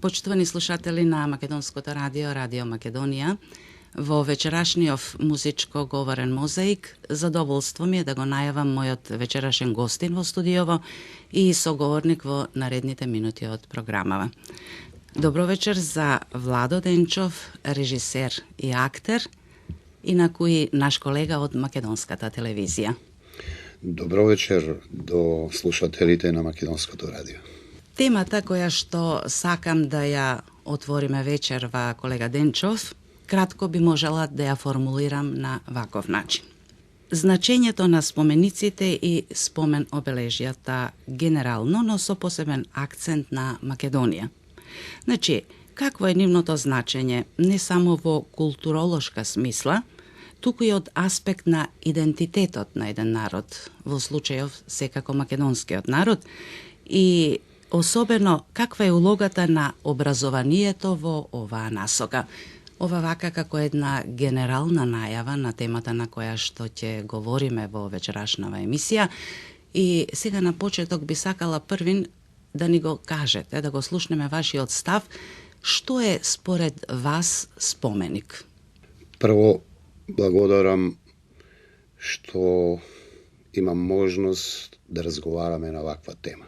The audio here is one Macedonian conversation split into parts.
Почитувани слушатели на Македонското радио, Радио Македонија, во вечерашниот музичко говорен мозаик, задоволство ми е да го најавам мојот вечерашен гостин во студиово и соговорник во наредните минути од програмава. Добро вечер за Владо Денчов, режисер и актер, инакуи наш колега од Македонската телевизија. Добро вечер до слушателите на Македонското радио. Темата која што сакам да ја отвориме вечерва, колега Денчов, кратко би можела да ја формулирам на ваков начин. Значењето на спомениците и спомен обележјата генерално, но со посебен акцент на Македонија. Значи, какво е нивното значење не само во културолошка смисла, туку и од аспект на идентитетот на еден народ, во случајов секако македонскиот народ, и особено каква е улогата на образованието во оваа насока. Ова вака како една генерална најава на темата на која што ќе говориме во вечерашнава емисија. И сега на почеток би сакала првин да ни го кажете, да го слушнеме вашиот став, што е според вас споменик? Прво, благодарам што имам можност да разговараме на ваква тема.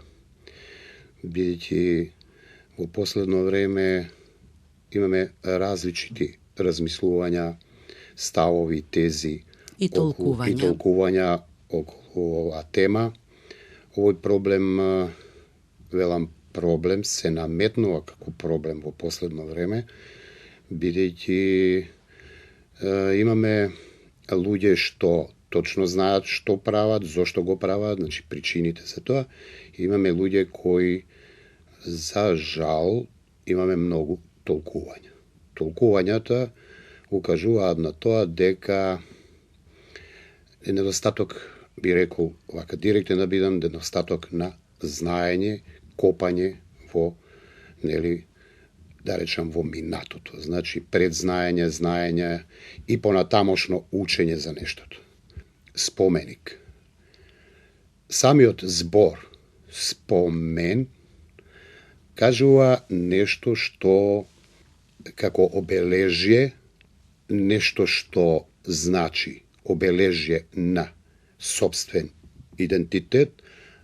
Бидејќи во последно време имаме различити размислувања, ставови, тези и толкувања околу оваа тема. Овој проблем, велам проблем, се наметнува како проблем во последно време, бидејќи имаме луѓе што точно знаат што прават, зошто го прават, значи причините за тоа. Имаме луѓе кои, за жал, имаме многу толкувања. Толкувањата укажуваат на тоа дека е недостаток, би рекол, вака директен да бидам, недостаток на знаење, копање во, да речам, во минатото. Значи, предзнаење, знаење и понатамошно учење за нештото. Споменик. Самиот збор спомен кажува нешто што како обележје, нешто што значи обележје на сопствен идентитет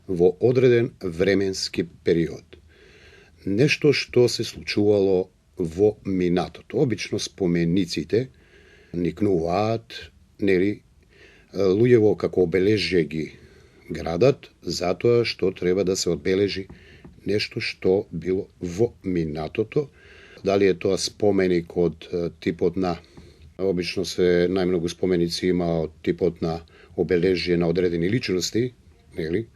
во одреден временски период. Нешто што се случувало во минатото. Обично спомениците никнуваат, луѓево како обележје ги градат, затоа што треба да се одбележи нешто што било во минатото. Дали е тоа споменик од типот на, обично се најмногу споменици има од типот на обележје на одредени личности, нели?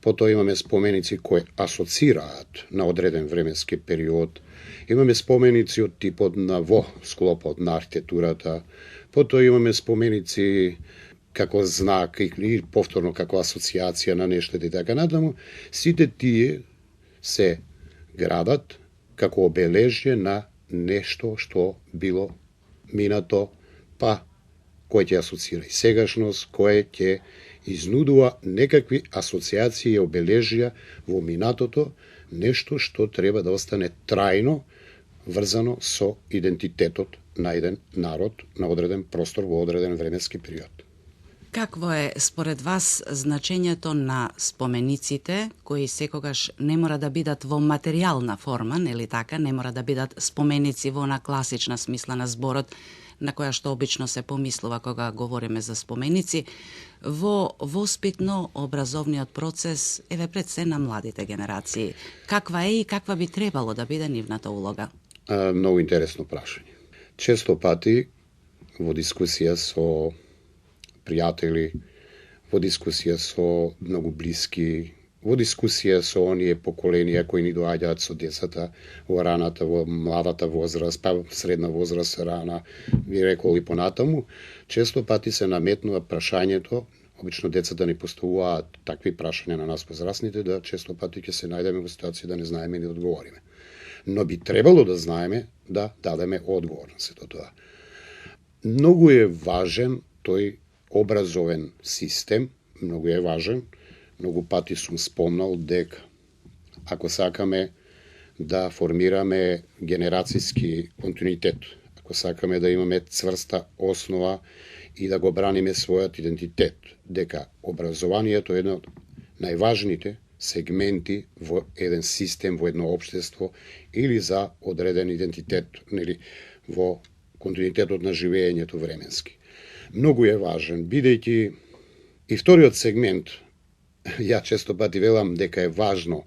Потоа имаме споменици кои асоцираат на одреден временски период. Имаме споменици од типот на во склопот на архитектурата. Потоа имаме споменици како знак или повторно како асоциација на нештата и така натаму. Сите тие се градат како обележје на нешто што било минато, па кој ќе асоцира и сегашност, кој ќе изнудува некакви асоциации и обележја во минатото, нешто што треба да остане трајно врзано со идентитетот на еден народ, на одреден простор во одреден временски период. Какво е според вас значењето на спомениците, кои секогаш не мора да бидат во материјална форма, нели така, не мора да бидат споменици во на класична смисла на зборот, на која што обично се помислува кога говориме за споменици, во воспитно-образовниот процес, пред се на младите генерации. Каква е и каква би требало да биде нивната улога? Многу интересно прашање. Често пати во дискусија со пријатели, во дискусија со многу блиски, во дискусија со оние поколенија кои ни доаѓаат со децата во раната, во младата возраст, па средна возраст, рана, би рекол и понатаму, често пати се наметнува прашањето, обично децата ни поставуваат такви прашања на нас возрастните, да често пати ќе се најдеме во ситуација да не знаеме ни да одговориме. Но би требало да знаеме да дадеме одговор на сето тоа. Многу е важен тој образовен систем, многу е важен. Многу пати сум спомнал дека ако сакаме да формираме генерацијски континуитет, ако сакаме да имаме цврста основа и да го браниме својот идентитет, дека образованието е едно од најважните сегменти во еден систем, во едно општество или за одреден идентитет, нели, во континуитетот на живеењето временски. Многу е важен, бидејќи и вториот сегмент, ја често пати велам дека е важно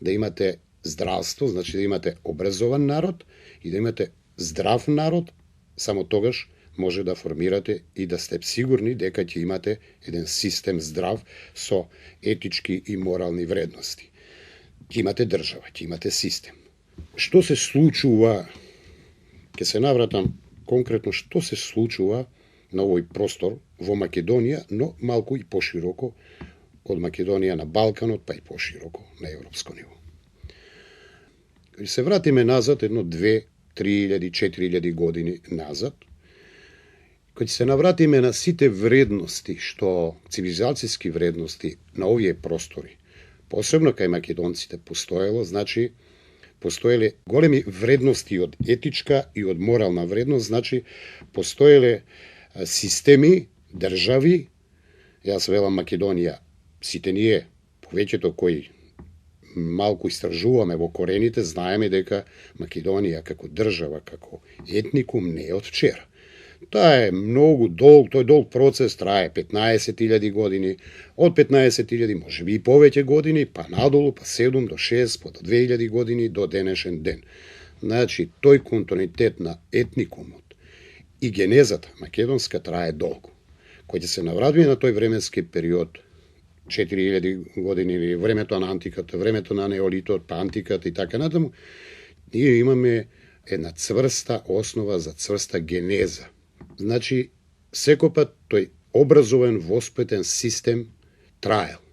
да имате здравство, значи да имате образован народ и да имате здрав народ, само тогаш може да формирате и да сте сигурни дека ќе имате еден систем здрав со етички и морални вредности. Ќе имате држава, ќе имате систем. Што се случува, ќе се навратам конкретно што се случува на овој простор во Македонија, но малку и пошироко од Македонија на Балканот, па и пошироко на европско ниво. Кога се вратиме назад, едно 2, 3000, 4000 години назад, кога се навратиме на сите вредности, што цивилизацијски вредности на овие простори, посебно кај македонците постоело, значи постоеле големи вредности од етичка и од морална вредност, значи постоеле системи, држави, јас велам Македонија, сите ние, повеќето кои малку истражуваме во корените, знаеме дека Македонија како држава, како етникум не е од вчера. Тоа е многу долг, тој долг процес трае 15.000 години, од 15.000 може би и повеќе години, па надолу, па 7 до 6, па до 2000 години до денешен ден. Значи, тој континуитет на етникумот и генезата македонска трае долго. Кој ќе се навратиме на тој временски период, 4000 години или времето на антиката, времето на неолитот, па антиката и така натаму, ние имаме една цврста основа за цврста генеза. Значи, секој тој образовен, воспитен систем траел.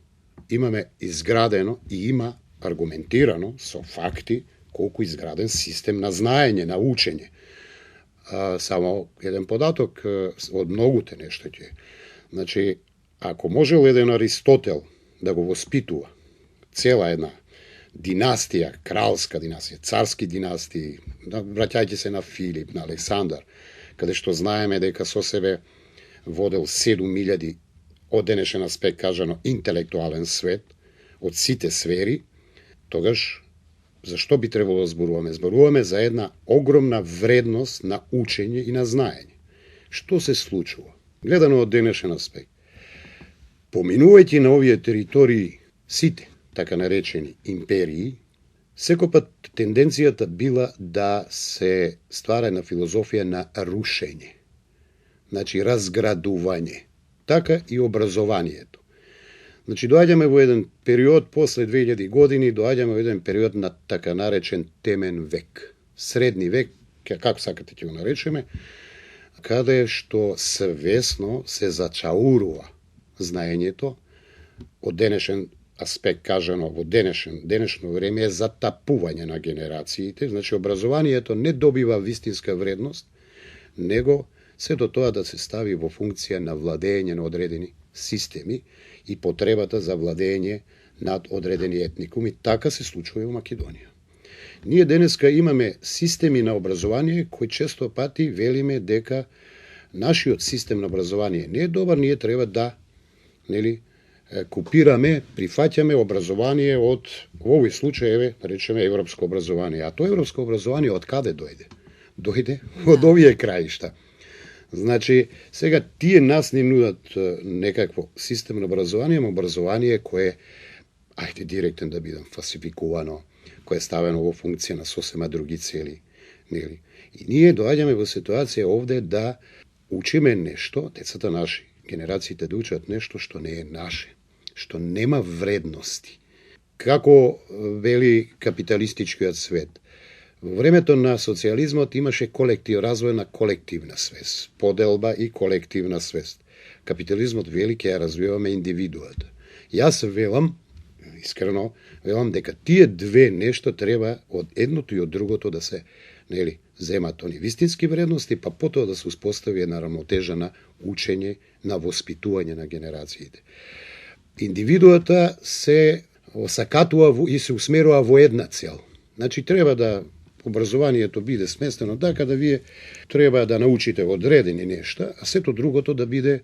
Имаме изградено и има аргументирано со факти колку изграден систем на знаење, на учење. Само еден податок од многуте нешто ќе. Значи, ако можел еден Аристотел да го воспитува цела една династија, кралска династија, царски династии, враќајќи се на Филип, на Александар, каде што знаеме дека со себе водел 7000 од денешен аспект кажано интелектуален свет, од сите сфери, тогаш зашто би требало да зборуваме? Зборуваме за една огромна вредност на учење и на знаење. Што се случува? Гледано од денешен аспект. Поминувајќи на овие територии сите, така наречени империи, секој тенденцијата била да се ствара една филозофија на рушење. Значи, разградување. Така и образованието. Значи, доаѓаме во еден период, после 2000 години, доаѓаме во еден период на така наречен темен век. Средни век, како сакате ќе го наречеме, каде што свесно се зачаурува знаењето од денешен аспект кажано во денешно време е затапување на генерациите, значи образованието не добива вистинска вредност, него сето тоа да се стави во функција на владење на одредени системи и потребата за владење над одредени етникуми. Така се случува и во Македонија. Ние денеска имаме системи на образование кои често пати велиме дека нашиот систем на образование не е добар, ние треба да копираме, прифаќаме образование од, во овој случај, речеме, европско образование. А тоа европско образование од каде дојде? Дојде од овие краишта. Значи, сега тие нас ни нудат некакво систем на образование кое, ајде директен да бидам, фасификувано, кое е ставено во функција на сосема други цели. Нели? И ние доаѓаме во ситуација овде да учиме нешто, децата наши, генерациите да учат нешто што не е наше, што нема вредности. Како вели капиталистичкиот свет? Во времето на социјализмот имаше развој на колективна свест, поделба и колективна свест. Капитализмот вели ќе ја развиваме индивидуата. Јас велам, искрено, велам дека тие две нешто треба од едното и од другото да се, земат они вистински вредности, па потоа да се успостави една рамнотежа на учење, на воспитување на генерациите. Индивидуата се осакатува и се усмерува во една цел. Значи треба да образованието биде сместено така да вие треба да научите одредени нешта, а сето другото да биде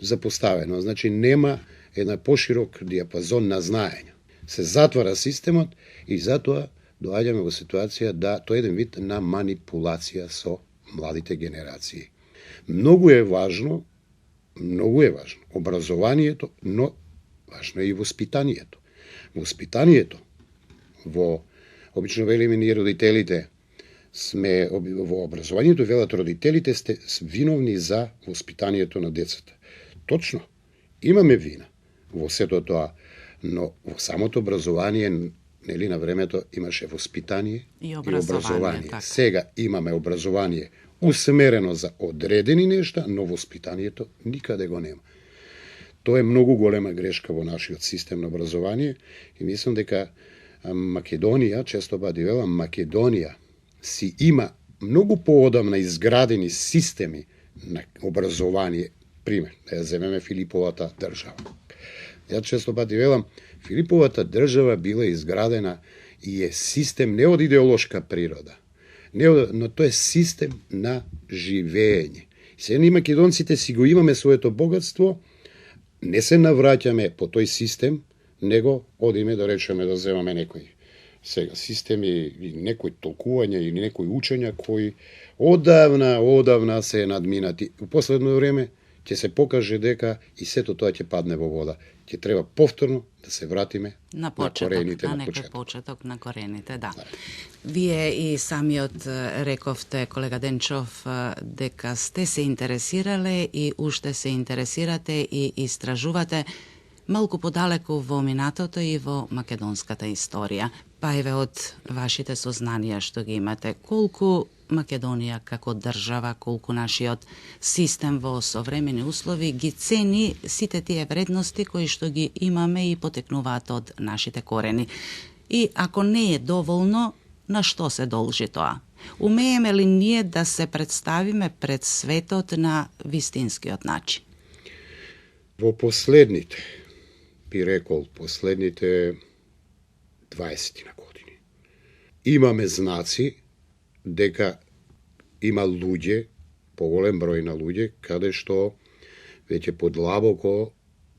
запоставено. Значи нема една поширок диапазон на знаење. Се затвара системот и затоа доаѓаме во ситуација да тоа е еден вид на манипулација со младите генерации. Многу е важно образованието, но важно е и воспитанието. Воспитанието обично велиме ние родителите сме во образованието, велат родителите сте виновни за воспитанието на децата. Точно, имаме вина во сето тоа, но во самото образование, нели на времето имаше воспитание и образование. Така. Сега имаме образование усмерено за одредени нешта, но воспитанието никаде го нема. Тоа е многу голема грешка во нашиот систем на образование и мислам дека Македонија, често пати велам, Македонија си има многу поодамна изградени системи на образование. Пример, да ја земеме Филиповата држава. Ја често пати велам, Филиповата држава била изградена и е систем не од идеолошка природа, но тоа е систем на живење. Сега ние македонците си го имаме своето богатство, не се навраќаме по тој систем, него одиме да речеме да земаме некои сега системи или некои толкувања или некои учења кои одавна се надминати. У последно време ќе се покаже дека и сето тоа ќе падне во вода. Ќе треба повторно да се вратиме на корените, на почеток на корените, да. Вие и самиот рековте, колега Денчов, дека сте се интересирале и уште се интересирате и истражувате малку подалеку во минатото и во македонската историја. Па еве од вашите сознанија што ги имате, колку Македонија како држава, колку нашиот систем во современи услови ги цени сите тие вредности кои што ги имаме и потекнуваат од нашите корени. И ако не е доволно, на што се должи тоа? Умееме ли ние да се представиме пред светот на вистинскиот начин? Во последните, би рекол, последните 20 на години, имаме знаци дека има луѓе, поголем број на луѓе, каде што веќе подлабоко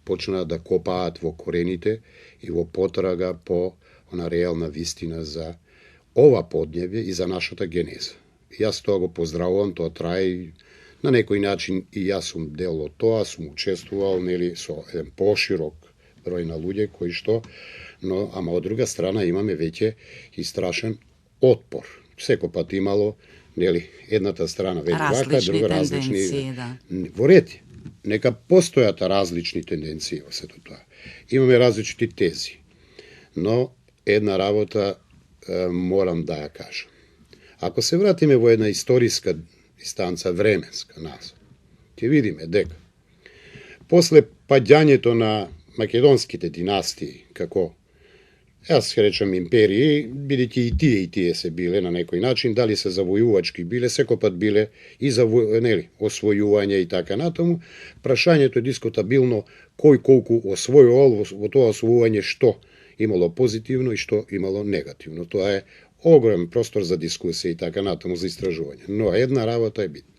почнаа да копаат во корените и во потрага по она реална вистина за ова подневје и за нашата генеза. Јас тоа го поздравувам, тоа трае и на некој начин и јас сум дел од тоа, сум учествувал, нели, со еден поширок број на луѓе кои што, но ама од друга страна имаме веќе и страшен отпор. Секој пат имало, нели, едната страна вели вака, друга различни. Да. Во ред, нека постојат различни тенденции во сето тоа. Имаме различни тези, но една работа морам да ја кажам. Ако се вратиме во една историска дистанца, временска назад, ќе видиме дека после падањето на македонските династии, како јас речам империи, бидејќи и тие се биле на некој начин, дали се завојувачки биле, секој пат биле и освојување и така натаму, прашањето е дискутабилно кој колку освојувал во тоа освојување, што имало позитивно и што имало негативно. Тоа е огромен простор за дискусија и така натаму за истражување. Но една работа е битна.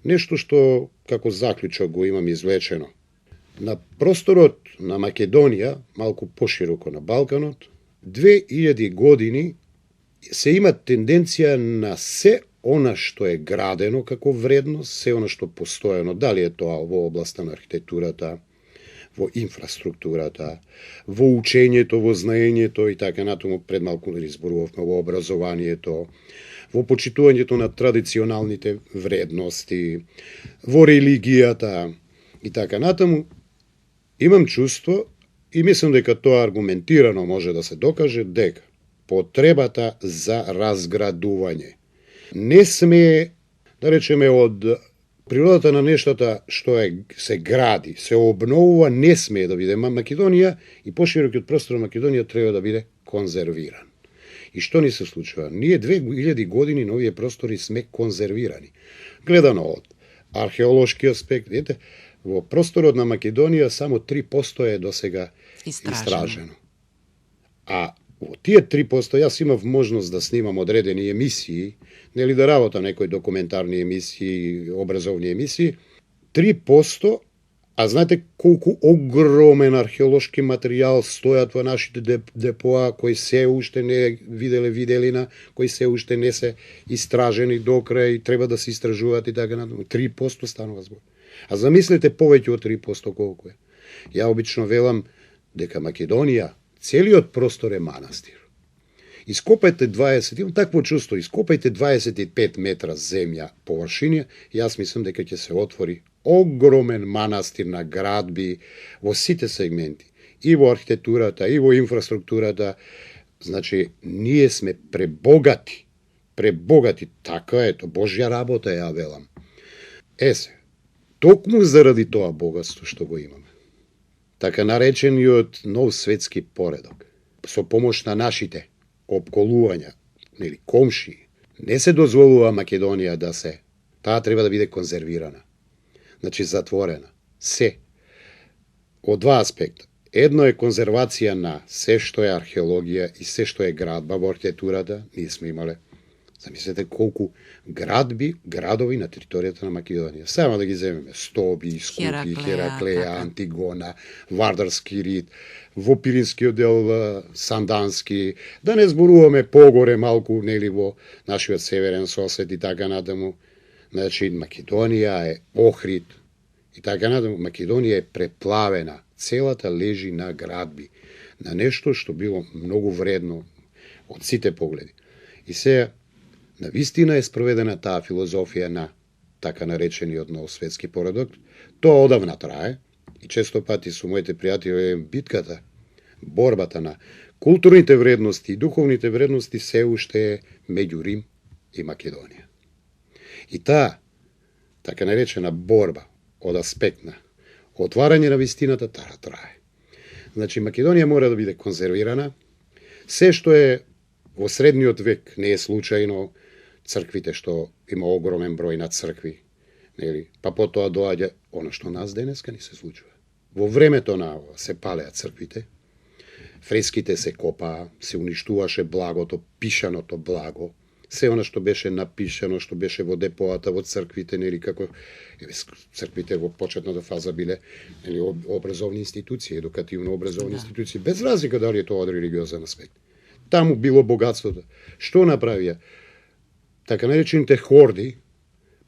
Нешто што како заклучок го имам извлечено. На просторот на Македонија, малку пошироко на Балканот, 2000 години се има тенденција на се она што е градено како вредност, се она што постојано, дали е тоа во областа на архитектурата, во инфраструктурата, во учењето, во знаењето и така натаму, пред малку изборувавме во образованието, во почитувањето на традиционалните вредности, во религијата и така натаму. Имам чувство и мислам дека тоа аргументирано може да се докаже дека потребата за разградување не смее, да речеме, од природата на нештата што се гради, се обновува, не смее да биде. Македонија и поширокиот простор на Македонија треба да биде конзервиран. И што ни се случува? Ние 2000 години на овие простори сме конзервирани. Гледано од археолошки аспект, видите, во просторот на Македонија само 3% е досега истражено. А Во тие 3%, јас имав можност да снимам одредени емисии, нели да работам некои документарни емисии, образовни емисии, 3%, а знаете колку огромен археолошки материјал стојат во нашите депоа, кои се уште не виделе виделина, кои се уште не се истражени до крај, треба да се истражуваат и така натаму. 3% станува збор. А замислете повеќе од 3% колку е. Ја обично велам дека Македонија, целиот простор е манастир. Ископајте 20, имам такво чувство, ископајте 25 метра земја површина, јас мислам дека ќе се отвори огромен манастир на градби во сите сегменти, и во архитектурата, и во инфраструктурата. Значи, ние сме пребогати, така е, то Божја работа ја велам. Се, токму заради тоа богатство што го имаме, така наречениот нов светски поредок, со помош на нашите опколувања, нели комши, не се дозволува Македонија да се, таа треба да биде конзервирана. Значи затворена. Се. Од два аспекта. Едно е конзервација на се што е археологија и се што е градба во архитектурата. Ние сме имале, замислете колку градови на територијата на Македонија. Само да ги земеме: Стоби, Скупи, Хераклеја, Антигона, Вардарски рид, во Пиринскиот дел Сандански, да не зборуваме погоре малку, нели во нашиот северен сосед и така натаму. Значи, Македонија е Охрид и така натаму. Македонија е преплавена. Целата лежи на градби, на нешто што било многу вредно од сите погледи. И сега, навистина е спроведена таа филозофија на така наречениот нов светски поредок. Тоа одавна трае и често пати со моите пријатели битката, борбата на културните вредности и духовните вредности се уште е меѓу Рим и Македонија. И таа, така наречена борба од аспект на отварање на вистината, таа трае. Значи, Македонија мора да биде конзервирана. Се што е во средниот век не е случајно, црквите што има огромен број на цркви, нели? Па потоа доаѓа она што нас денеска не се случува. Во времето на се палеа црквите, фреските се копаа, се уништуваше благото, пишаното благо, се она што беше напишано, што беше во депоата, во црквите, нели, како црквите во почетната фаза биле, нели, образовни институции, едукативно образовни институции, без разлика дали е тоа од религиозен аспект. Таму било богатството. Што направија? Така наречените хорди,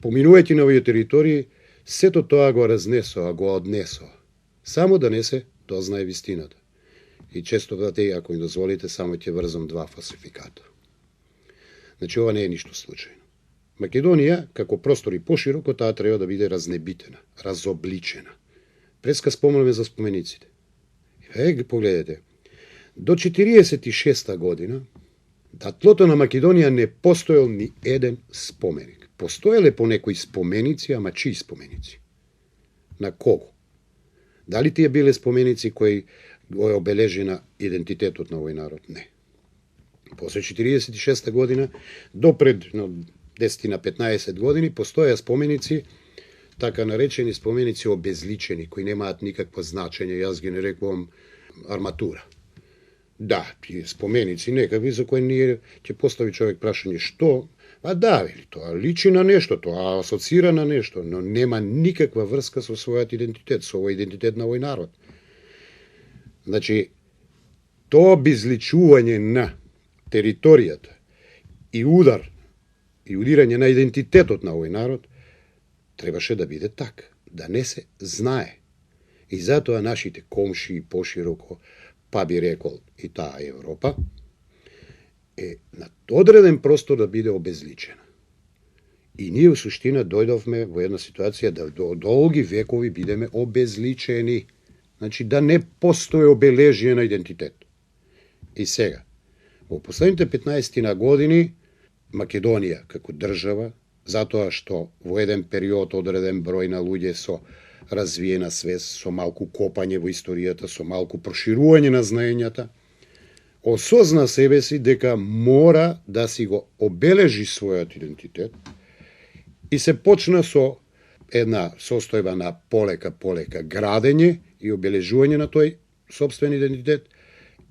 поминувајќи на овие територии, сето тоа го разнесоа, го однесоа, само да не се дознае вистината. И често пати, ако ми дозволите, само ќе врзам два фалсификата. Значи, ова не е ништо случајно. Македонија, како простор и пошироко, таа треба да биде разнебитена, разобличена. Преска спомнаме за спомениците. Погледете, до 46-та година, на тлото на Македонија не постоел ни еден споменик. Постоеле по некои споменици, ама чии споменици? На кого? Дали тие биле споменици кои го е обележена идентитетот на овој народ? Не. После 46-та година, допред 10 на 15 години, постоја споменици, така наречени споменици обезличени, кои немаат никакво значење, јас ги нарекувам арматура. Да, тие споменици некакви за кои ние ќе постави човек прашање што, па да, вели, тоа личи на нешто, тоа асоцира на нешто, но нема никаква врска со својот идентитет, со овој идентитет на овој народ. Значи, тоа обезличување на територијата и удар и удирање на идентитетот на овој народ требаше да биде така, да не се знае. И затоа нашите комши пошироко, па би рекол и таа Европа, е на одреден простор да биде обезличена. И ние во суштина дојдовме во една ситуација да до долги векови бидеме обезличени. Значи да не постои обележие на идентитет. И сега, во последните 15 години, Македонија како држава, затоа што во еден период одреден број на луѓе со развиена свест, со малку копање во историјата, со малку проширување на знаењата, осозна себе си дека мора да си го обележи својот идентитет и се почна со една состојба на полека градење и обележување на тој сопствен идентитет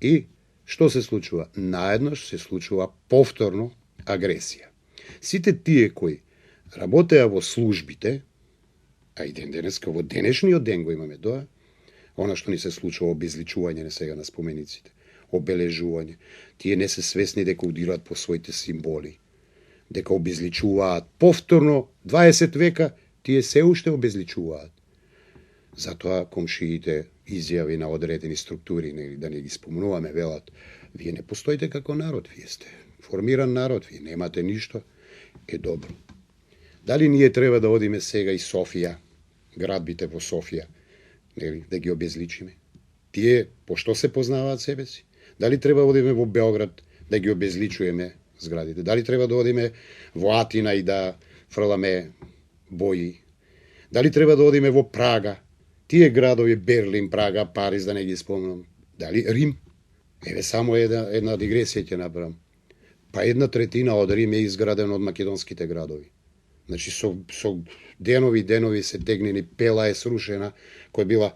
и Што се случува? Наеднаш се случува повторно агресија. Сите тие кои работеа во службите, а и денеска во денешниот ден го имаме тоа, она што ни се случува обезличување на сега на спомениците, обележување, тие не се свесни дека удират по своите символи, дека обезличуваат повторно 20 века, тие се уште обезличуваат. Затоа комшиите изјави на одредени структури, да не ги спомнуваме, велат, вие не постоите како народ, вие сте формиран народ, вие немате ништо. Е добро. Дали ние треба да одиме сега и Софија, градбите во Софија, да ги обезличиме? Тие пошто се познаваат себе си? Дали треба да одиме во Београд да ги обезличуеме зградите? Дали треба да одиме во Атина и да фрламе бои? Дали треба да одиме во Прага? Тие градови, Берлин, Прага, Париз, да не ги спомнам. Дали Рим? Еве само една дигресија ќе направам. Па 1/3 од Рим е изградена од македонските градови. Значи со денови се тегнени, Пела е срушена, која била,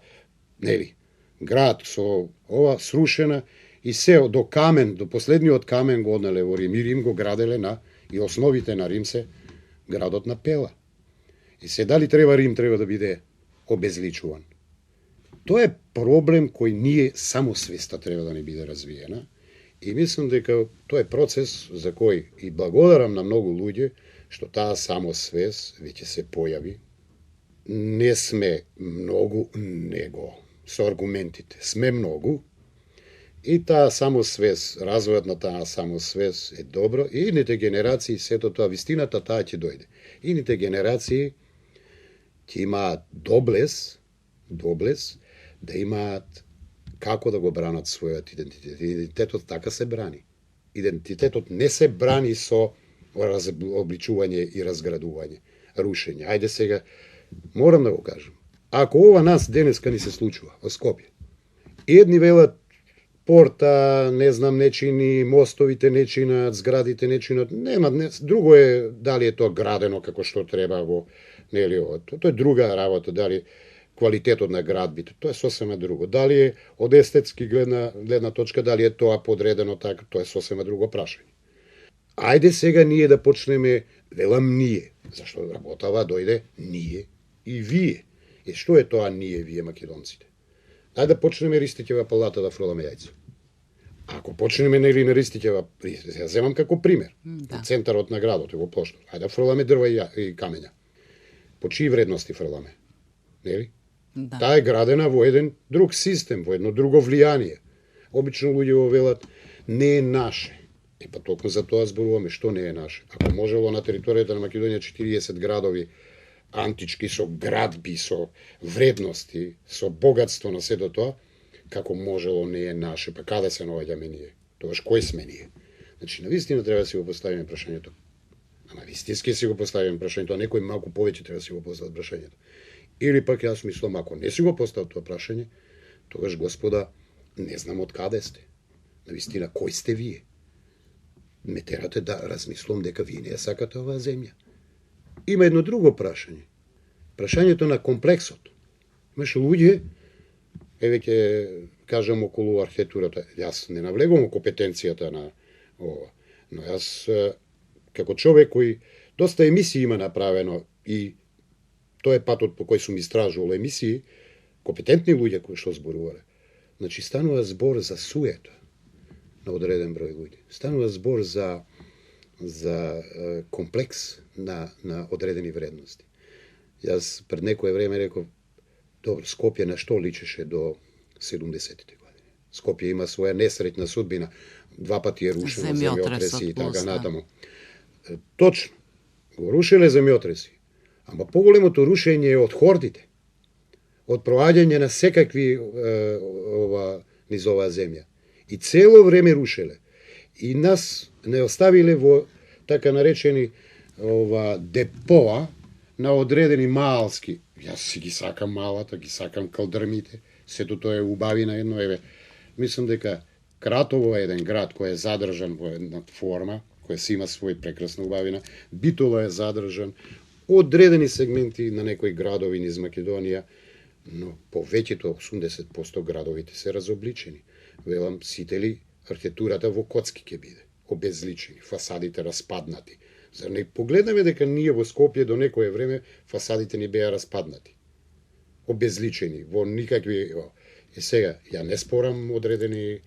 град со ова срушена и се до камен, до последниот камен го однале во Рим. И Рим го граделе и основите на Рим се градот на Пела. И се дали Рим треба да биде обезличуван. Тоа е проблем кој ние само свеста треба да не биде развиена. И мислам дека тоа е процес за кој и благодарам на многу луѓе што таа самосвест веќе се појави. Не сме многу, него со аргументите. Сме многу. И таа самосвест, развојот на таа самосвест е добро. И идните генерации, сето тоа, вистината таа ќе дојде. Идните генерации ќе имаат доблес да имаат како да го бранат својот идентитет. Идентитетот така се брани. Идентитетот не се брани со обличување и разградување, рушење. Ајде сега, морам да го кажам. Ако ова нас денеска ни се случува во Скопје, едни велат порта, не знам, не чини, мостовите не чинат, зградите не чинат, друго е дали е тоа градено како што треба во, тоа е друга работа, дали квалитетот на градбите, тоа е сосема друго. Дали е од естетски гледна точка, дали е тоа подредено така, тоа е сосема друго прашање. Ајде сега ние да почнеме, велам ние, зашто работава дојде ние и вие. И што е тоа ние, вие македонците? Ајде да почнеме Ристиќева палата да фрламе јајца. Ако почнеме на Ристиќева, ја земам како пример, центарот на градот, во плоштот, ајде да фрламе дрва и камења. По чии вредности фрламе? Нели? Да. Таа е градена во еден друг систем, во едно друго влијание. Обично луѓе го велат, не е наше. Па токму за тоа зборуваме, што не е наше. Ако можело на територијата на Македонија 40 градови антички со градби, со вредности, со богатство на сето тоа, како можело не е наше, па каде се наоѓаме ние? Тогаш кој сме ние? Значи, навистина треба да си го поставиме прашањето. Ама вистински си го поставиме прашањето, а некој малку повеќе треба да си го постават прашањето. Или пак јас мислам, ако не си го постават тоа прашање, тогаш, Господа, не знам од каде сте. Навистина, кој сте вие? Ме терате да размислам дека вие не ја сакате оваа земја. Има едно друго прашање. Прашањето на комплексот. Имаш луѓе, еве ќе кажам околу архитектурата. Јас не навлегувам во компетенцијата на ова, но јас како човек кој доста емисии има направено и тоа е патот по кој сум истражувал емисии, компетентни луѓе кои што зборувале. Значи станува збор за суета на одреден број луѓе. Станува збор за комплекс на одредени вредности. Јас пред некое време реков, добро, Скопје на што личеше до 70-тите години? Скопје има своја несреќна судбина, 2 пати е рушено, земјотреси и така натаму. Точно, го рушеле земјотреси, ама поголемото рушење е од хордите, од проаѓање на секакви низ оваа земја. И цело време рушеле. И нас не оставиле во така наречени депоа на одредени маалски. Јас си ги сакам малата, ги сакам калдрмите, сето тоа е убавина едно, еве. Мислам дека Кратово е еден град кој е задржан во една форма, која си има свој прекрасна убавина, Битола е задржан, одредени сегменти на некои градови низ Македонија, но повеќето 80% градовите се разобличени. Велам, сите ли архитектурата во коцки ќе биде, обезличени, фасадите распаднати. Зар не погледнеме дека ние во Скопје до некое време фасадите ни беа распаднати, обезличени, во никакви... И сега, ја не спорам одредени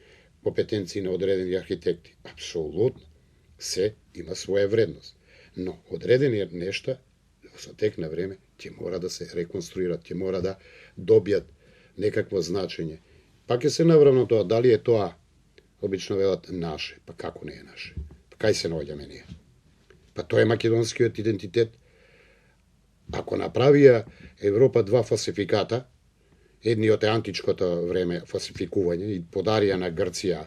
компетенции на одредени архитекти. Апсолутно. Се има своја вредност. Но одредени нешта со тек на време ќе мора да се реконструират, ќе мора да добијат некакво значење. Па ќе се наврам на тоа, дали е тоа, обично велат, наше. Па како не е наше? Па кај се наоѓаме ние? Па тоа е македонскиот идентитет. Ако направија Европа два фалсификата, едниот е античкото време фалсификување и подарија на Грција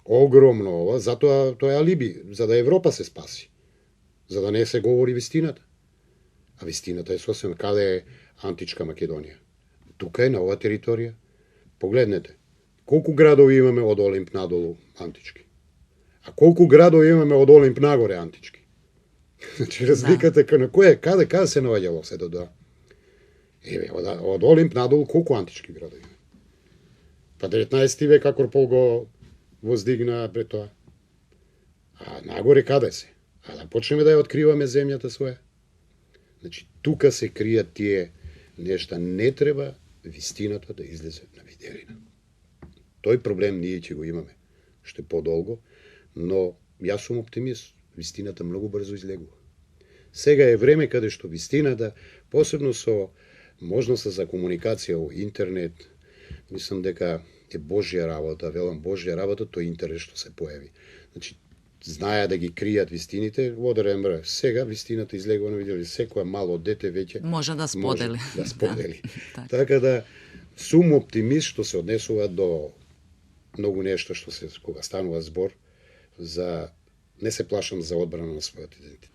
огромно ова, затоа тоа е алиби, за да Европа се спаси, за да не се говори вистината. А вистината е сосем каде е античка Македонија. Тука е на ова територија. Погледнете, колку градови имаме од Олимп надолу антички, а колку градови имаме од Олимп нагоре антички. Значи, разликата на каде се наоѓало се до тоа? Еве, од Олимп надолу колку антички градови? Па 19 век Акропол го воздигна пред тоа. А нагоре каде се? А да почнеме да ја откриваме земјата своја. Значи, тука се кријат тие нешта. Не треба вистината да излезе на виделина. Тој проблем ние ќе го имаме уште подолго, но јас сум оптимист. Вистината многу брзо излегува. Сега е време каде што вистината, посебно со можноста за комуникација во интернет, мислам дека е Божја работа, велам Божја работа, тој интернет што се појави. Значи, знаја да ги кријат вистините, во време, сега вистината излегува на видели, секоја мало дете веќе може да сподели. Може да сподели. Така да, сум оптимист што се однесува до многу нешто што се, кога станува збор, за не се плашам за одбрана на својот идентитет.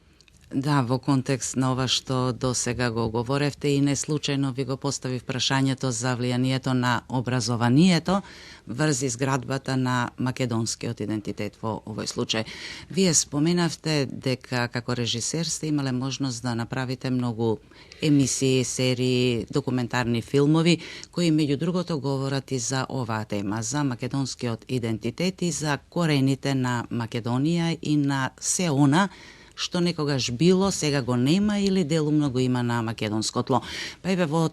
Да, во контекст на ова што до сега го говоревте и не случајно ви го поставив прашањето за влијанието на образованието врз изградбата на македонскиот идентитет во овој случај. Вие споменавте дека како режисер сте имале можност да направите многу емисии, серии, документарни филмови кои меѓу другото говорат и за оваа тема, за македонскиот идентитет и за корените на Македонија и на се она што некогаш било, сега го нема или делумно го има на македонско тло. Па еве во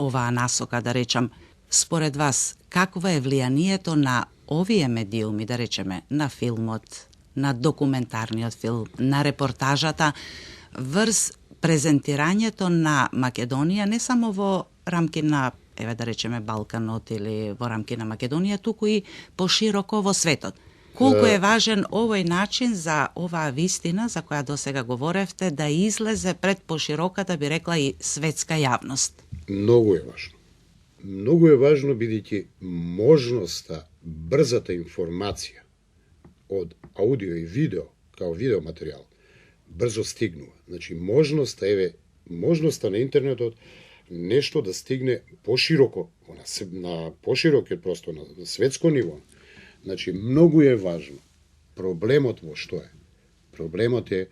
оваа насока, да речам, според вас, какво е влијанието на овие медиуми, да речеме, на филмот, на документарниот филм, на репортажата, врз презентирањето на Македонија, не само во рамки на, еве да речеме, Балканот или во рамки на Македонија, туку и пошироко во светот. Колку е важен овој начин за оваа вистина, за која досега говоревте, да излезе пред пошироката, би рекла, и светска јавност? Многу е важно. Многу е важно, бидејќи можноста, брзата информација од аудио и видео, као видео материјал, брзо стигнува. Значи, можноста на интернетот нешто да стигне пошироко, на поширокиот простор, на светско ниво. Значи, многу е важно. Проблемот во што е? Проблемот е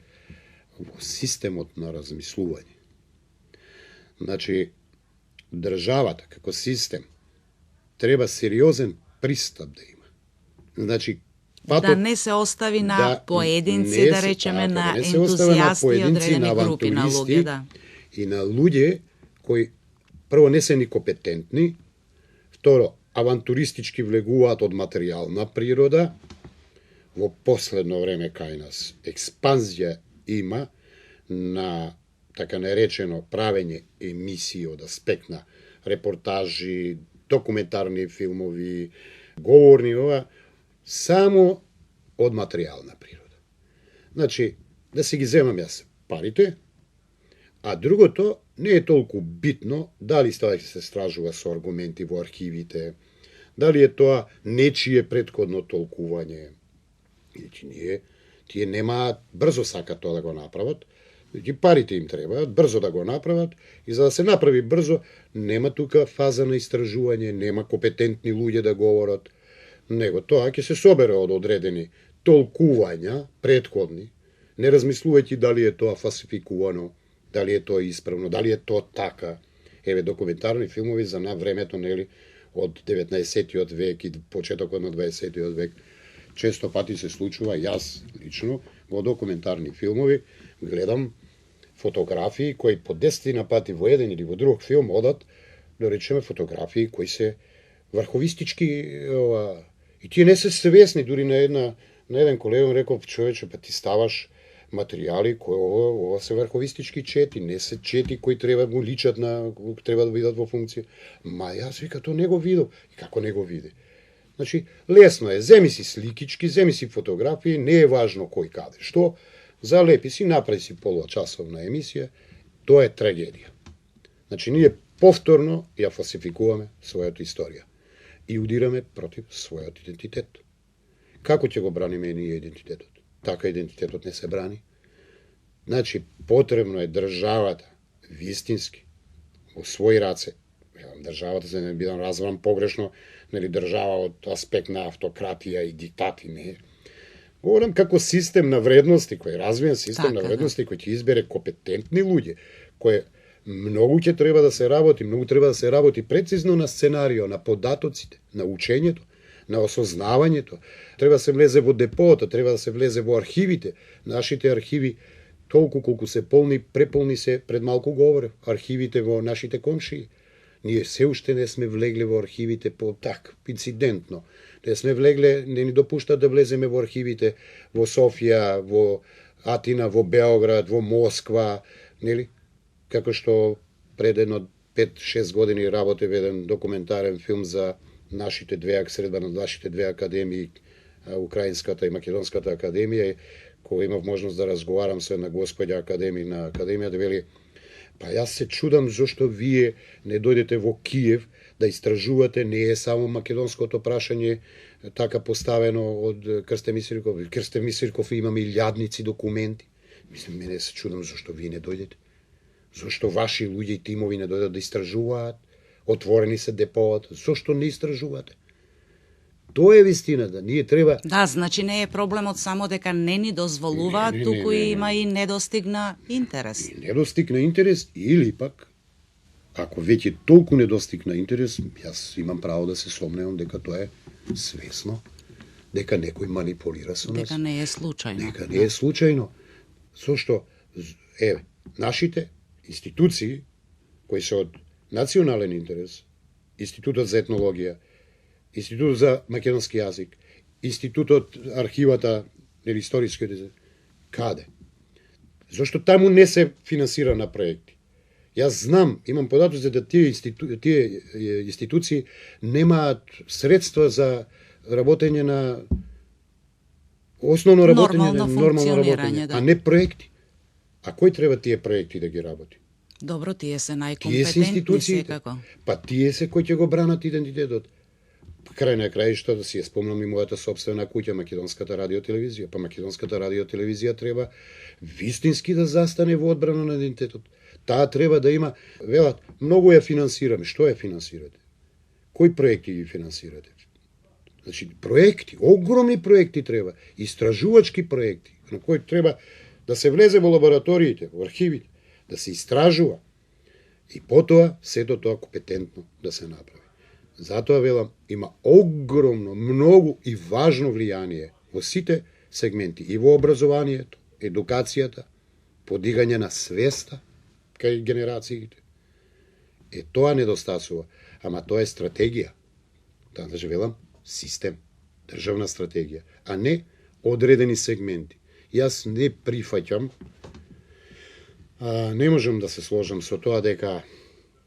во системот на размислување. Значи, државата како систем треба сериозен пристап да има. Значи, да не се остави на поединци, да речеме, на ентузијасти и одредени групи на луѓе, да. И на луѓе кои прво не се ни компетентни, второ, авантуристички влегуваат од материјална природа. Во последно време кај нас експанзија има на така наречено правење емисии од аспект на репортажи, документарни филмови, говорни ова, само од материјална природа. Значи, да си ги земам јас парите, а другото не е толку битно дали става се стражува со аргументи во архивите, дали е тоа нечие претходно толкување. Тие нема брзо сакат тоа да го направат, парите им требаат брзо да го направат и за да се направи брзо нема тука фаза на истражување, нема компетентни луѓе да говорат, него тоа ќе се собере од одредени толкувања претходни, не размислувајќи дали е тоа фалсификувано, дали е тоа исправно, дали е тоа така. Еве документарни филмови за на времето, нели, од 19-тиот век и почетокот на 20-тиот век, често пати се случува, јас лично, во документарни филмови, гледам фотографии кои по 10 пати во еден или во друг филм одат, да речеме фотографии кои се врховистички, и тие не се свесни, дури на еден колега реков, човече, па ти ставаш материјали кои ова се врховистички чети, не се чети кои треба му личат треба да бидат во функција. Ма јас вика тоа не го видов. И како не го види? Значи, лесно е, земи си сликички, земи си фотографии, не е важно кој каде. Што? Залепи си, направи си полуачасовна емисија, тоа е трагедија. Значи, ние повторно ја фалсификуваме својата историја и удираме против својот идентитет. Како ќе го браниме ние идентитетот? Така идентитетот не се брани. Значи, потребно е државата, вистински, во своји раце, државата, за да не бидам разбран погрешно, нели држава од аспект на автократија и диктати, не. Говорам како систем на вредности, кој развиен систем на вредности, кој ќе избере компетентни луѓе, кој многу ќе треба да се работи, многу треба да се работи прецизно на сценарио, на податоците, на учењето, на осознавањето. Треба да се влезе во депота, треба да се влезе во архивите. Нашите архиви, толку колку се полни, преполни се, пред малку говорев, архивите во нашите комшии. Ние се уште не сме влегле во архивите по инцидентно. Не сме влегле, не ни допуштат да влеземе во архивите во Софија, во Атина, во Београд, во Москва, нели? Како што пред едно 5-6 години работев еден документарен филм за нашите средба на нашите две академии, Украинската и Македонската академија, кога имав можност да разговарам со една господја на академијата, вели, па јас се чудам зошто вие не дојдете во Киев да истражувате, не е само македонското прашање така поставено од Крстен Мисирков. Крстен Мисирков има милијадници документи. Мислам, мене се чудам зошто вие не дојдете. Зошто ваши луѓе и тимови не дојдат да истражуваат? Отворени се деповата. Зошто не истражувате? Тоа е вистината. Ние треба... Да, значи не е проблемот само дека не ни дозволуваат, туку има и недостигна интерес. И недостигна интерес, или пак, ако веќе толку недостигна интерес, јас имам право да се сомневам дека тоа е свесно, дека некој манипулира со нас. Дека не е случајно. Дека не е случајно. Зошто, нашите институции, кои се од национален интерес, Институтот за етнологија, Институтот за македонски јазик, Институтот, архивата, или историскиот, каде? Зошто таму не се финансира на проекти? Јас знам, имам податоци да тие институции немаат средства за работење на основно работење, нормално работење, а не проекти. А кој треба тие проекти да ги работи? Добро, тие се најкомпетентни секако. Па тие се кои ќе го бранат идентитетот. Крај на краишта да си ја спомнам и мојата собствена куќа, Македонската радиотелевизија. Па Македонската радиотелевизија треба вистински да застане во одбрана на идентитетот. Таа треба да има, велат, многу ја финансираме. Што ја финансирате? Кои проекти ги финансирате? Значи, проекти, огромни проекти треба, истражувачки проекти, на кои треба да се влезе во лабораториите, во архивите, да се истражува и потоа сето тоа компетентно да се направи. Затоа велам, има огромно, многу и важно влијание во сите сегменти, и во образованието, едукацијата, подигање на свеста кај генерациите. Тоа недостасува, ама тоа е стратегија. Тоа да велам, систем, државна стратегија, а не одредени сегменти. Јас не прифаќам, не можам да се сложам со тоа дека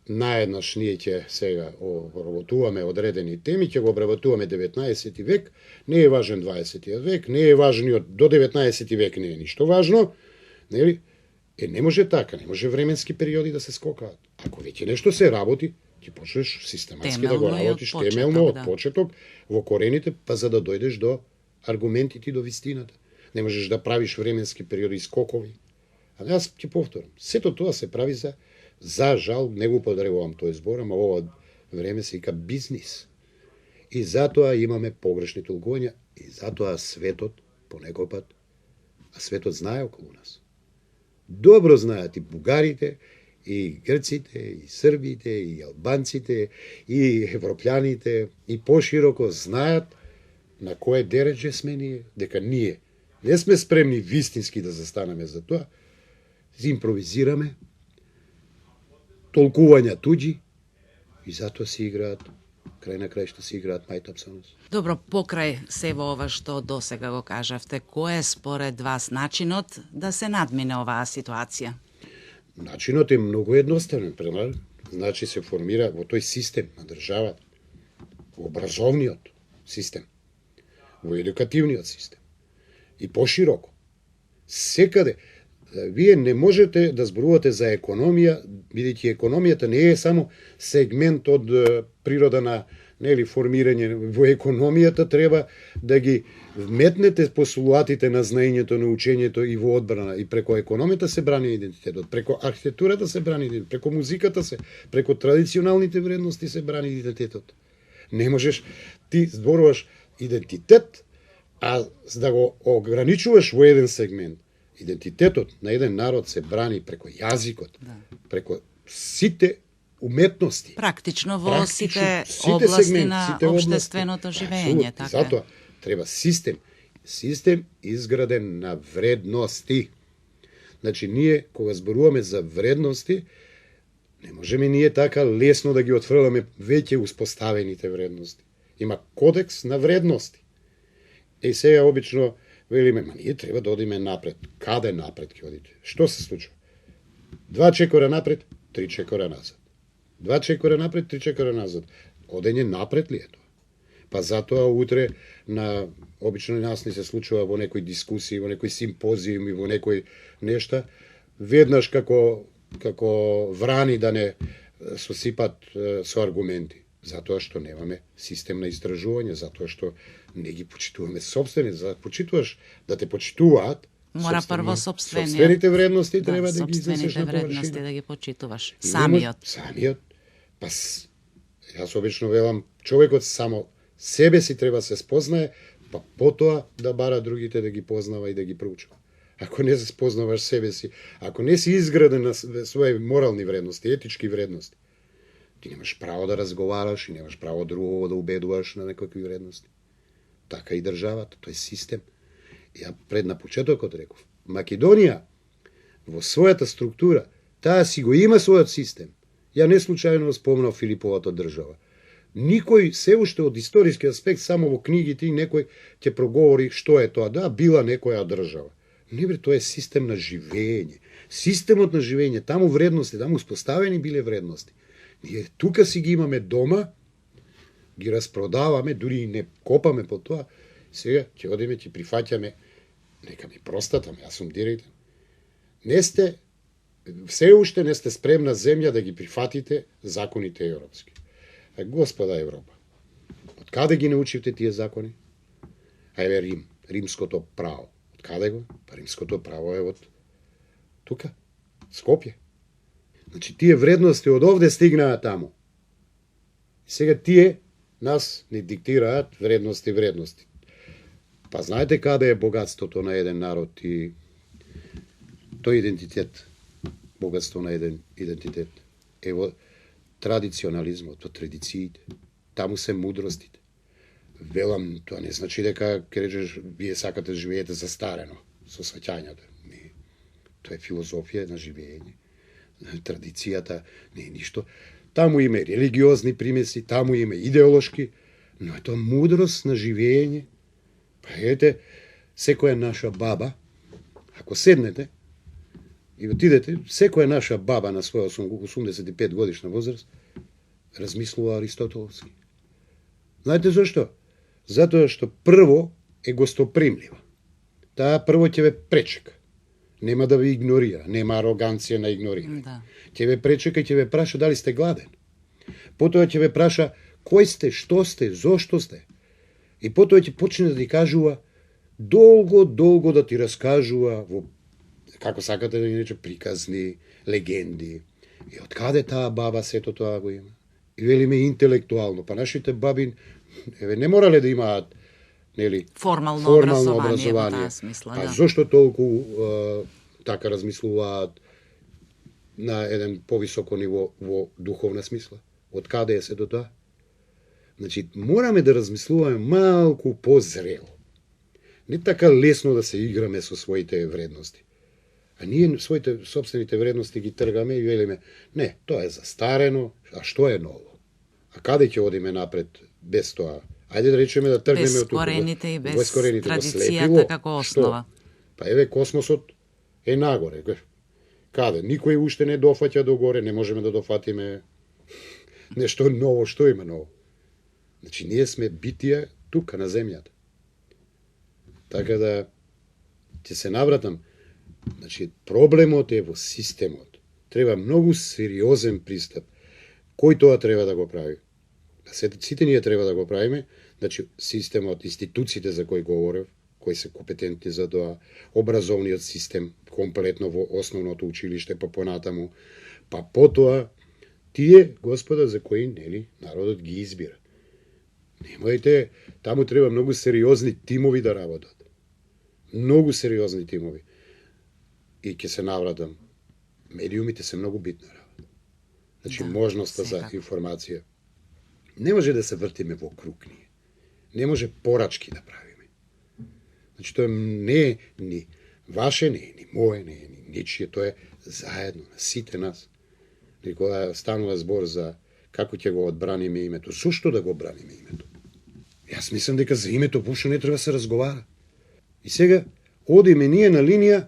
наеднаш ние ќе сега обработуваме одредени теми, ќе го обработуваме 19 век, не е важен 20 век, не е важниот до 19 век, не е ништо важно, нели? Не може така, не може временски периоди да се скокаат. Ако веќе нешто се работи, ќе почнеш систематски да го работиш темелно од почеток, во корените, па за да дојдеш до аргументите и до вистината. Не можеш да правиш временски периоди и скокови. А јас ќе повторам, сето тоа се прави за жал, не го употребувам тој збор, ама ова време се ика бизнис. И затоа имаме погрешни толкувања, и затоа светот, понекогпат, а светот знае околу нас. Добро знаат и бугарите, и грците, и србите, и албанците, и европјаните, и пошироко знаат на кое дередже сме ние, дека ние не сме спремни вистински да застанеме за тоа, импровизираме, толкувања туѓи и затоа се играат, крај на крај што се играат мајтапсаност. Добро, покрај сево ова што досега го кажавте, кој е според вас начинот да се надмине оваа ситуација? Начинот е многу едноставен, значи се формира во тој систем на државата, во образовниот систем, во едукативниот систем и пошироко. Секаде, вие не можете да зборувате за економија, бидејќи економијата не е само сегмент од природа на формирање. Во економијата треба да ги вметнете постулатите на знаењето, на учењето и во одбрана. И преко економијата се брани идентитетот, преко архитектурата се брани идентитетот, преко музиката преко традиционалните вредности се брани идентитетот. Не можеш, ти зборуваш идентитет, а да го ограничуваш во еден сегмент. Идентитетот на еден народ се брани преко јазикот, преко сите уметности. Практично во сите области на општественото живење. Така. Затоа треба систем изграден на вредности. Значи, ние, кога зборуваме за вредности, не можеме ние така лесно да ги отфрламе веќе успоставените вредности. Има кодекс на вредности. И сега обично велиме, ние треба да одиме напред. Каде напред ќе одите? Што се случува? 2 чекора напред, 3 чекора назад. 2 чекора напред, 3 чекора назад. Одење напред ли е тоа? Па затоа утре обично нас не се случува во некои дискусии, во некои симпозиуми, во некои нешта, веднаш како врани да не сосипат со аргументи. Затоа што немаме систем на истражување, затоа што не ги почитуваме собствени. За да почитуваш, да те почитуваат, мора прво собствените вредности треба да ги изнесеш на површина. вредности да ги почитуваш. Самиот. Па, јас обично велам, човекот само себе си треба се спознае, па потоа да бара другите да ги познава и да ги проучува. Ако не се спознаваш себе си, ако не си изграден на своји морални вредности, етички вредности, ти немаш право да разговараш и немаш право другого да убедуваш на некакви вредности. Така и државата, тој систем. Ја пред на почетокот реков, Македонија во својата структура, таа си го има својот систем. Ја не случајно спомнав Филиповата држава. Никој се уште од историски аспект само во книгите и некој ќе проговори што е тоа. Да, била некоја држава. Не бре, тоа е систем на живење. Системот на живење, таму вредности, таму успоставени биле вредности. Ние тука си ги имаме дома, ги распродаваме, дури и не копаме по тоа. Сега ќе одиме, ќе прифаќаме, нека ми простатам, јас сум директен. Все уште не сте спремна земја да ги прифатите законите европски. Господа Европа, од каде ги научивте тие закони? Ајде Рим, римското право. Од каде го? Па римското право е од тука, Скопје. Значи, тие вредности од овде стигнаа таму. Сега тие нас не диктираат вредности. Па знаете каде е богатството на еден народ и тој идентитет, богатство на еден идентитет. Ево, традиционализмот, во традициите. Таму се мудростите. Велам, тоа не значи дека ќе речеш вие сакате да живеете застарено со сваќањата. Не. Тоа е филозофија на живење. Традицијата не е ништо. Таму има религиозни примеси, таму има идеолошки, но е тоа мудрост на живење. Па ете, секоја наша баба, ако седнете и отидете, секоја наша баба на своја 85 годишна возраст размислува аристотеловски. Знаете зашто? Затоа што прво е гостопримлива. Таа прво ќе ве пречека. Нема да ви игнорира, нема ароганција на игнорирање. Да. Ќе ве пречека и ќе ве праша дали сте гладен. Потоа ќе ве праша кој сте, што сте, зошто сте. И потоа ќе почне да ти кажува долго да ти раскажува во како сакате да ги рече приказни, легенди. И од каде таа баба сето тоа го има? И велиме интелектуално, па нашите баби не морале да имаат формално образование во таа смисла. А зошто толку така размислуваат на еден повисоко ниво во духовна смисла? Од каде е се до тоа? Значи, мораме да размислуваме малку позрело. Не така лесно да се играме со своите вредности. А ние своите собствените вредности ги тргаме и велиме, не, тоа е застарено, а што е ново? А каде ќе одиме напред без тоа? Ајде да речеме да тргнеме без корените и без традицијата како основа. Па еве космосот е нагоре. Каде? Никој уште не дофаќа до горе, не можеме да дофатиме нешто ново, што има ново. Значи, ние сме битија тука на земјата. Така да, ќе се навратам, значи, проблемот е во системот. Треба многу сериозен пристап. Кој тоа треба да го прави? Сите ние треба да го правиме, значи, системот, институциите за кои говорев, кои се компетентни за тоа, образовниот систем, комплетно во основното училиште, па понатаму, па потоа, тие, господа, за кои, нели, народот ги избира. Немајте, таму треба многу сериозни тимови да работат. Многу сериозни тимови. И ќе се навратам, медиумите се многу битна работа. Значи, можноста за информација. Не може да се вртиме во круг ние. Не може порачки да правиме. Значи, тоа не е ни ваше, не е ни мое, не е ни ничие, тоа е заедно, на сите нас. И кога станува збор за како ќе го одбраниме името, сушто да го одбраниме името. Јас мислам дека за името воопшто не треба да се разговара. И сега одиме ние на линија,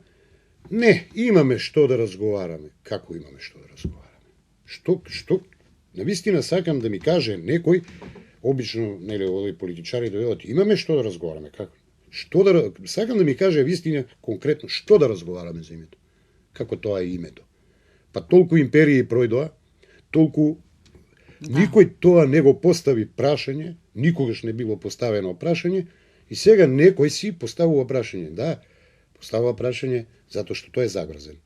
не, имаме што да разговараме. Како имаме што да разговараме? Што? Навистина сакам да ми каже некој, обично, нели, овој политичари да велат, имаме што да разговараме. Како? Сакам да ми каже вистина конкретно што да разговараме за името. Како тоа е името. Па толку империи пројдоа, толку никој тоа не го постави прашање, никогаш не било поставено прашање, и сега некој си поставува прашање. Да, поставува прашање затоа што тој е загрозен.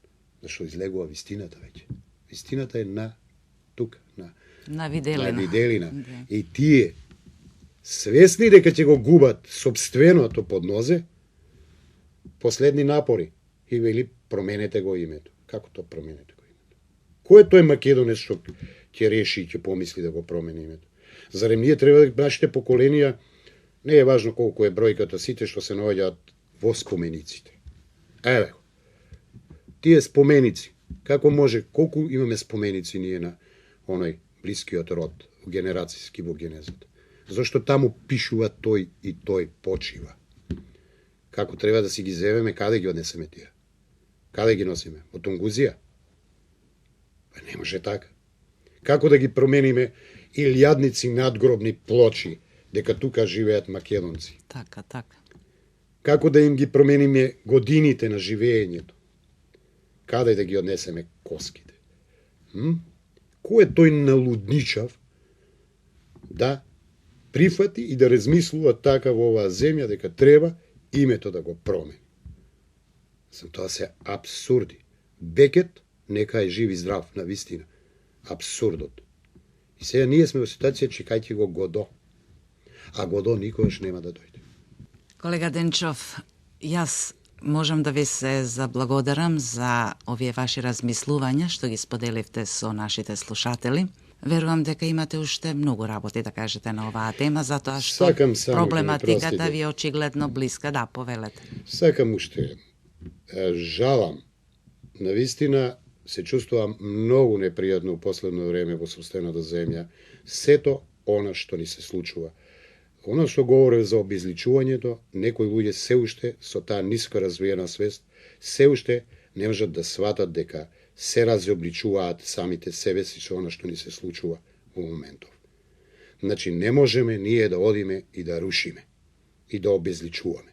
Зашто излегува вистината веќе. Вистината е на тука, на виделина. Да. И тие, свесни дека ќе го губат собственото под нозе, последни напори и вели променете го името. Како то променете го името? Кој е тој македонец што ќе реши и ќе помисли да го промени името? Зарем ние треба да нашите поколенија, не е важно колку е бројката, сите што се наоѓаат во спомениците. Еве го. Тие споменици, како може, колку имаме споменици ние на оној блискиот род, генерацијски во генезата. Зошто таму пишува тој и тој почива. Како треба да си ги земеме, каде ги однесеме тие? Каде ги носиме? Во Тунгузија? Па не може така. Како да ги промениме илјадници надгробни плочи, дека тука живеат македонци? Така. Како да им ги промениме годините на живеењето? Каде да ги однесеме коските? Кој е тој налудничав да прифати и да размислува така во оваа земја дека треба името да го промени? Тоа се абсурди. Бекет нека е жив и здрав, на вистина. Абсурдот. И сега ние сме во ситуација чекајќи го Годо. А Годо никогаш нема да дојде. Колега Денчов, јас можам да ви се заблагодарам за овие ваши размислувања што ги споделивте со нашите слушатели. Верувам дека имате уште многу работи да кажете на оваа тема, затоа што проблематиката ви е очигледно блиска. Да, повелете. Сакам уште. Жалам. Навистина се чувствувам многу непријатно у последно време во сопствената земја. Сето она што ни се случува. Оно што говори за обезличувањето, некои луѓе се уште со таа ниско развиена свест, се уште не можат да сватат дека се разобличуваат самите себе си со оно што ни се случува во моментов. Значи, не можеме ние да одиме и да рушиме и да обезличуваме.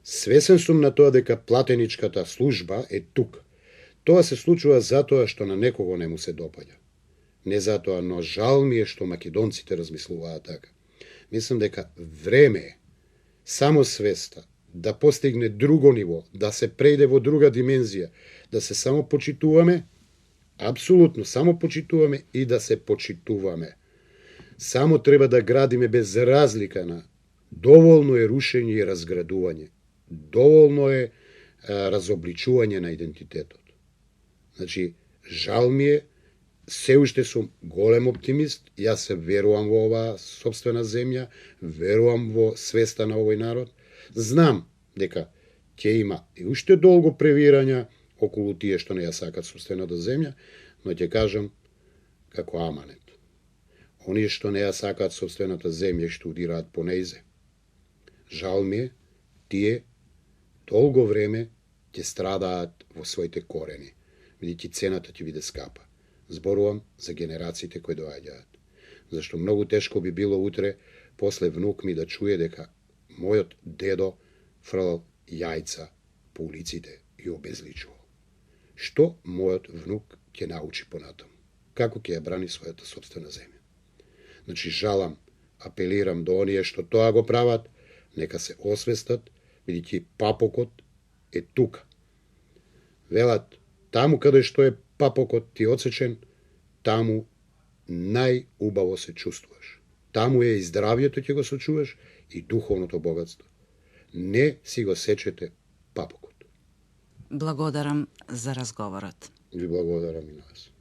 Свесен сум на тоа дека платеничката служба е тука. Тоа се случува затоа што на некого не му се допаѓа. Не затоа, но жал ми е што македонците размислуваат така. Мислам дека време е само свеста да постигне друго ниво, да се прејде во друга димензија, да се само почитуваме, апсолутно само почитуваме и да се почитуваме. Само треба да градиме без разлика на доволно е рушење и разградување. Доволно е разобличување на идентитетот. Значи, жал ми е се уште сум голем оптимист, јас се верувам во оваа сопствена земја, верувам во свеста на овој народ, знам дека ќе има и уште долго превирања околу тие што не ја сакат сопствената земја, но ќе кажам како аманет. Оние што не ја сакаат сопствената земја што удираат по нејзе. Жал ми е, тие долго време ќе страдаат во своите корени, бидејќи цената ќе биде скапа. Зборувам за генерациите кои доаѓаат. Зашто многу тешко би било утре после внук ми да чуе дека мојот дедо фрлал јајца по улиците и обезличувал. Што мојот внук ќе научи понатаму? Како ќе ја брани својата сопствена земја? Значи, жалам, апелирам до оние што тоа го прават, нека се освестат, бидејќи папокот е тука. Велат, таму каде што е папокот ти отсечен, таму најубаво се чувствуваш. Таму е и здравјето ќе го сочуваш и духовното богатство. Не си го сечете папокот. Благодарам за разговорот. Ви благодарам и на вас.